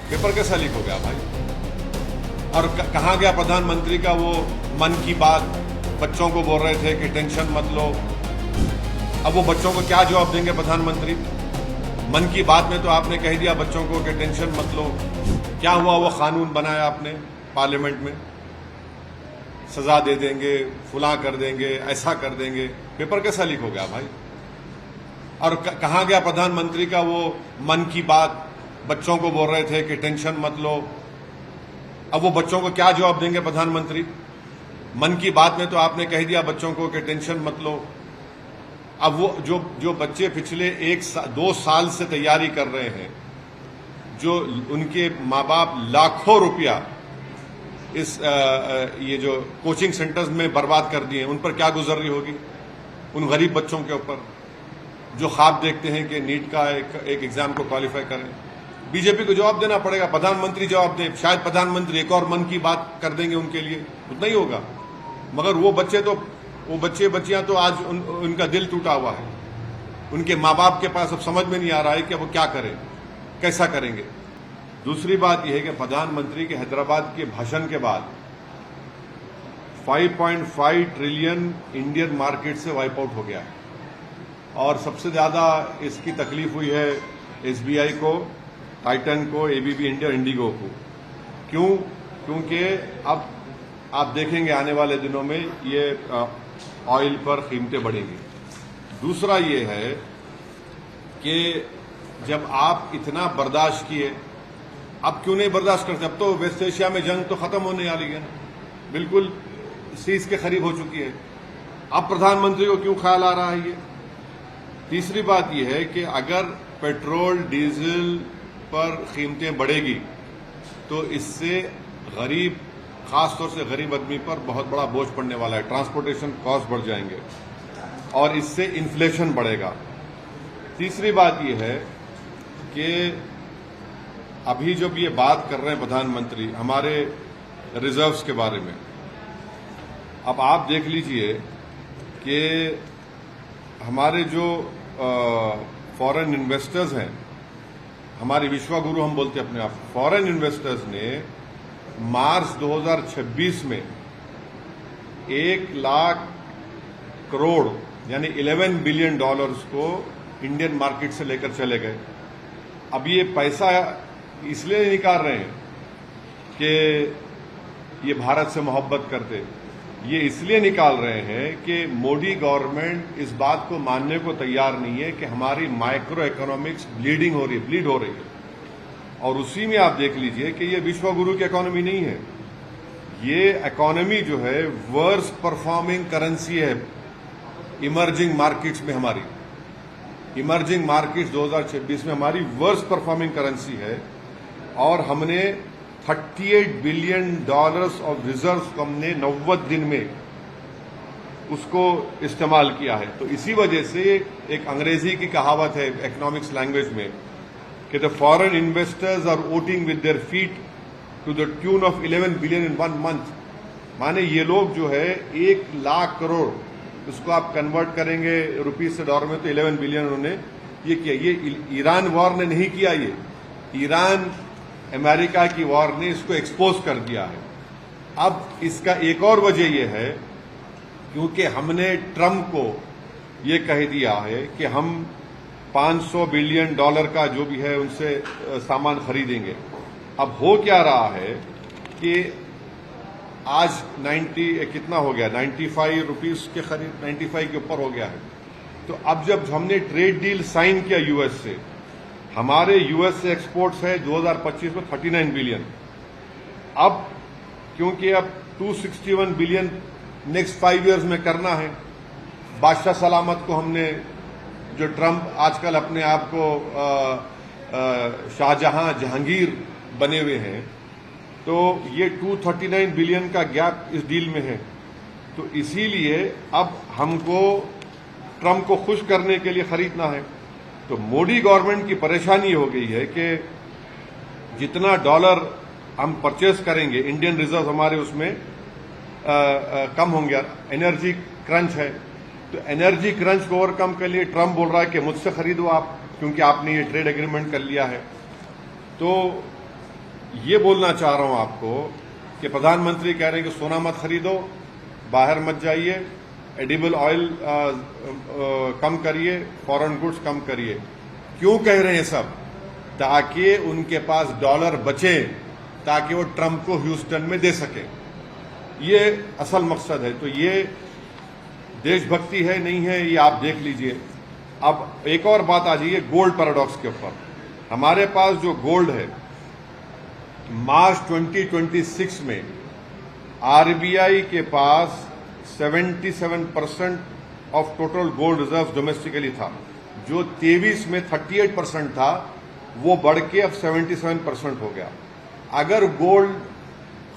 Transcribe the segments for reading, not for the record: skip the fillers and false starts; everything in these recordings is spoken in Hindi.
पेपर कैसा लीक हो गया भाई? और कहाँ गया प्रधानमंत्री का वो मन की बात? बच्चों को बोल रहे थे कि टेंशन मत लो। अब वो बच्चों को क्या जवाब देंगे प्रधानमंत्री? मन की बात में तो आपने कह दिया बच्चों को कि टेंशन मत लो। क्या हुआ? वो कानून बनाया आपने पार्लियामेंट में, सजा दे देंगे, फुला कर देंगे, ऐसा कर देंगे। पेपर कैसा लीक हो गया भाई? और कहाँ गया प्रधानमंत्री का वो मन की बात? बच्चों को बोल रहे थे कि टेंशन मत लो। अब वो बच्चों को क्या जवाब देंगे प्रधानमंत्री? मन की बात में तो आपने कह दिया बच्चों को कि टेंशन मत लो। अब वो जो बच्चे पिछले 1-2 साल से तैयारी कर रहे हैं, जो उनके माँ बाप लाखों रुपया इस ये जो कोचिंग सेंटर्स में बर्बाद कर दिए, उन पर क्या गुजर रही होगी? उन गरीब बच्चों के ऊपर जो ख्वाब देखते हैं कि नीट का एक एग्जाम को क्वालिफाई करें। बीजेपी को जवाब देना पड़ेगा, प्रधानमंत्री जवाब दें। शायद प्रधानमंत्री एक और मन की बात कर देंगे उनके लिए, उतना ही होगा। मगर वो बच्चे बच्चियां तो आज उनका दिल टूटा हुआ है। उनके माँ बाप के पास अब समझ में नहीं आ रहा है कि वो क्या करें, कैसा करेंगे। दूसरी बात यह है कि प्रधानमंत्री के हैदराबाद के भाषण के बाद 5.5 ट्रिलियन इंडियन मार्केट से वाइप आउट हो गया है। और सबसे ज्यादा इसकी तकलीफ हुई है एसबीआई को, टाइटन को, एबीबी इंडिया, इंडिगो को। क्यों? क्योंकि अब आप देखेंगे आने वाले दिनों में ये ऑयल पर कीमतें बढ़ेंगी। दूसरा ये है कि जब आप इतना बर्दाश्त किए, अब क्यों नहीं बर्दाश्त करते? अब तो वेस्ट एशिया में जंग तो खत्म होने वाली है, बिल्कुल सीज के करीब हो चुकी है। अब प्रधानमंत्री को क्यों ख्याल आ रहा है ये? तीसरी बात यह है कि अगर पेट्रोल डीजल पर कीमतें बढ़ेगी तो इससे गरीब, खासतौर से गरीब आदमी पर बहुत बड़ा बोझ पड़ने वाला है। ट्रांसपोर्टेशन कॉस्ट बढ़ जाएंगे और इससे इन्फ्लेशन बढ़ेगा। तीसरी बात यह है कि अभी जब ये बात कर रहे हैं प्रधानमंत्री हमारे रिजर्व्स के बारे में, अब आप देख लीजिए कि हमारे जो फॉरेन इन्वेस्टर्स हैं, हमारे विश्वगुरु हम बोलते हैं अपने आप, फॉरेन इन्वेस्टर्स ने मार्च 2026 में 1 लाख करोड़ यानी $11 बिलियन को इंडियन मार्केट से लेकर चले गए। अब ये पैसा इसलिए नहीं निकाल रहे हैं कि ये भारत से मोहब्बत करते, ये इसलिए निकाल रहे हैं कि मोदी गवर्नमेंट इस बात को मानने को तैयार नहीं है कि हमारी माइक्रो इकोनॉमिक्स ब्लीड हो रही है। और उसी में आप देख लीजिए कि ये विश्वगुरु की इकोनॉमी नहीं है, ये इकोनॉमी जो है वर्स्ट परफॉर्मिंग करेंसी है इमर्जिंग मार्केट्स में। हमारी इमर्जिंग मार्केट्स 2026 में हमारी वर्स्ट परफॉर्मिंग करेंसी है और हमने $38 बिलियन ऑफ रिजर्व्स को हमने 90 दिन में उसको इस्तेमाल किया है। तो इसी वजह से एक अंग्रेजी की कहावत है इकोनॉमिक्स लैंग्वेज में कि the foreign investors are voting with their feet to the tune of 11 billion in 1 month. माने ये लोग जो है 1 लाख करोड़, उसको आप कन्वर्ट करेंगे रुपीज से डॉलर में तो 11 बिलियन उन्होंने ये किया। ये ईरान वॉर ने नहीं किया, ये ईरान अमेरिका की वॉर ने इसको एक्सपोज कर दिया है। अब इसका एक और वजह यह है क्योंकि हमने ट्रंप को ये कह दिया है कि हम $500 बिलियन का जो भी है उनसे सामान खरीदेंगे। अब हो क्या रहा है कि आज कितना हो गया, 95 रुपीज के करीब, 95 के ऊपर हो गया है। तो अब जब हमने ट्रेड डील साइन किया यूएस से, हमारे यूएस से एक्सपोर्ट्स है 2025 में 39 बिलियन। अब क्योंकि अब 261 बिलियन नेक्स्ट 5 इयर्स में करना है। बादशाह सलामत को हमने, जो ट्रंप आजकल अपने आप को शाहजहां, जहांगीर बने हुए हैं, तो ये 239 बिलियन का गैप इस डील में है। तो इसीलिए अब हमको ट्रंप को खुश करने के लिए खरीदना है। तो मोदी गवर्नमेंट की परेशानी हो गई है कि जितना डॉलर हम परचेस करेंगे, इंडियन रिजर्व हमारे उसमें कम होंगे। एनर्जी क्रंच है, तो एनर्जी क्रंच को ओवरकम के लिए ट्रंप बोल रहा है कि मुझसे खरीदो आप, क्योंकि आपने ये ट्रेड एग्रीमेंट कर लिया है। तो ये बोलना चाह रहा हूं आपको कि प्रधानमंत्री कह रहे हैं कि सोना मत खरीदो, बाहर मत जाइए, एडिबल ऑयल कम करिए, फॉरेन गुड्स कम करिए। क्यों कह रहे हैं सब? ताकि उनके पास डॉलर बचे, ताकि वो ट्रंप को ह्यूस्टन में दे सके। ये असल मकसद है। तो ये देशभक्ति है नहीं है, ये आप देख लीजिए। अब एक और बात आ जाइए गोल्ड पैराडॉक्स के ऊपर। हमारे पास जो गोल्ड है, मार्च 2026 में आरबीआई के पास 77% of total gold reserve domestically था। जो 23 में 38% था, वो बढ़ के अब 77% हो गया। अगर गोल्ड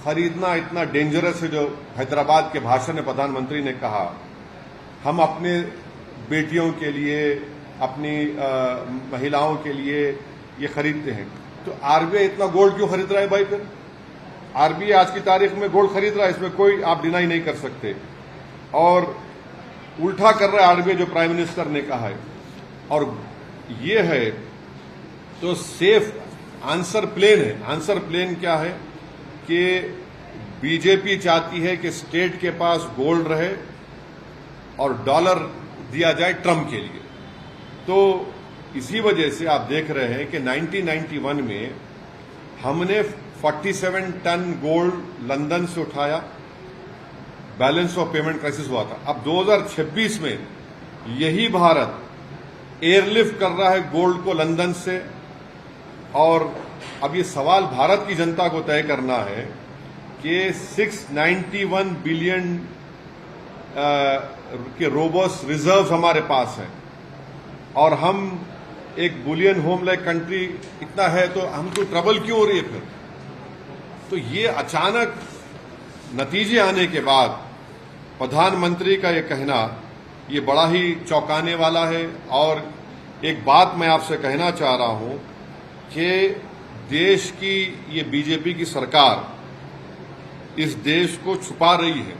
खरीदना इतना डेंजरस है, जो हैदराबाद के भाषण में प्रधानमंत्री ने कहा, हम अपने बेटियों के लिए, अपनी महिलाओं के लिए ये खरीदते हैं, तो आरबीआई इतना गोल्ड क्यों खरीद रहा है भाई? फिर आरबीआई आज की तारीख में गोल्ड खरीद रहा है, इसमें कोई आप डिनाई नहीं कर सकते। और उल्टा कर रहा है आरबीआई, जो प्राइम मिनिस्टर ने कहा है। और ये है तो सेफ आंसर प्लेन है। आंसर प्लेन क्या है कि बीजेपी चाहती है कि स्टेट के पास गोल्ड रहे और डॉलर दिया जाए ट्रंप के लिए। तो इसी वजह से आप देख रहे हैं कि 1991 में हमने 47 टन गोल्ड लंदन से उठाया, बैलेंस ऑफ पेमेंट क्राइसिस हुआ था। अब 2026 में यही भारत एयरलिफ्ट कर रहा है गोल्ड को लंदन से। और अब ये सवाल भारत की जनता को तय करना है कि 691 बिलियन के रोबोस रिजर्व हमारे पास हैं, और हम एक बुलियन होम लाइक कंट्री इतना है, तो हमको ट्रबल क्यों हो रही है फिर? तो ये अचानक नतीजे आने के बाद प्रधानमंत्री का ये कहना, ये बड़ा ही चौंकाने वाला है। और एक बात मैं आपसे कहना चाह रहा हूं कि देश की ये बीजेपी की सरकार इस देश को छुपा रही है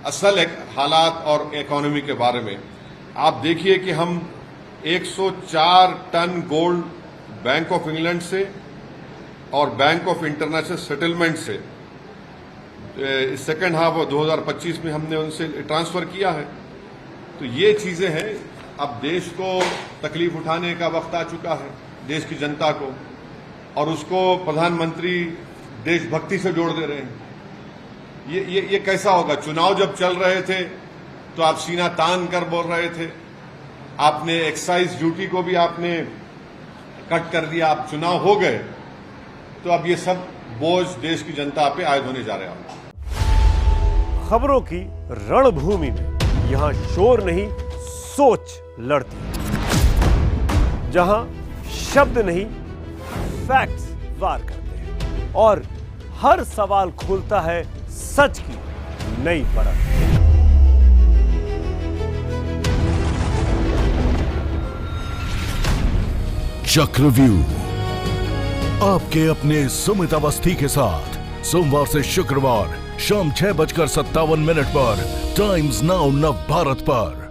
असल हालात और इकोनॉमी के बारे में। आप देखिए कि हम 104 ton gold bank of England से और बैंक ऑफ इंटरनेशनल सेटलमेंट से सेकेंड हाफ ऑफ 2025 में हमने उनसे ट्रांसफर किया है। तो ये चीजें हैं। अब देश को तकलीफ उठाने का वक्त आ चुका है, देश की जनता को, और उसको प्रधानमंत्री देशभक्ति से जोड़ दे रहे हैं। ये कैसा होगा? चुनाव जब चल रहे थे तो आप सीना तान कर बोल रहे थे, आपने एक्साइज ड्यूटी को भी आपने कट कर दिया। आप चुनाव हो गए तो अब ये सब बोझ देश की जनता पे आयद होने जा रहे हैं। खबरों की रणभूमि में यहां शोर नहीं, सोच लड़ती है। जहां शब्द नहीं, फैक्ट्स वार करते हैं, और हर सवाल खोलता है सच की नई परत। चक्रव्यूह आपके अपने सुमित अवस्थी के साथ सोमवार से शुक्रवार शाम 6:57 पर टाइम्स नाउ नव भारत पर।